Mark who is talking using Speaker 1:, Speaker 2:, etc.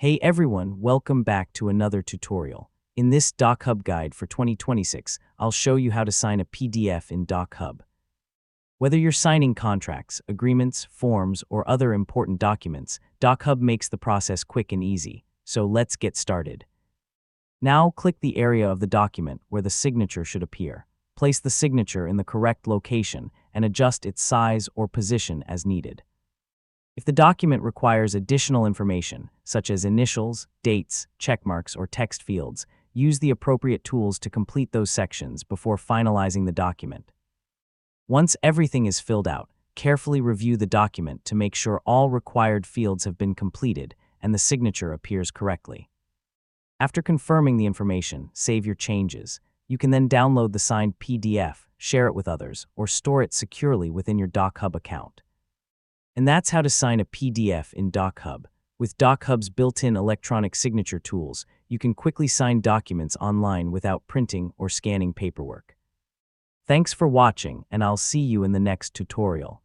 Speaker 1: Hey everyone, welcome back to another tutorial. In this DocHub guide for 2026, I'll show you how to sign a PDF in DocHub. Whether you're signing contracts, agreements, forms, or other important documents, DocHub makes the process quick and easy. So let's get started. Now click the area of the document where the signature should appear. Place the signature in the correct location and adjust its size or position as needed. If the document requires additional information, such as initials, dates, checkmarks, or text fields, use the appropriate tools to complete those sections before finalizing the document. Once everything is filled out, carefully review the document to make sure all required fields have been completed and the signature appears correctly. After confirming the information, save your changes. You can then download the signed PDF, share it with others, or store it securely within your DocHub account. And that's how to sign a PDF in DocHub. With DocHub's built-in electronic signature tools, you can quickly sign documents online without printing or scanning paperwork. Thanks for watching, and I'll see you in the next tutorial.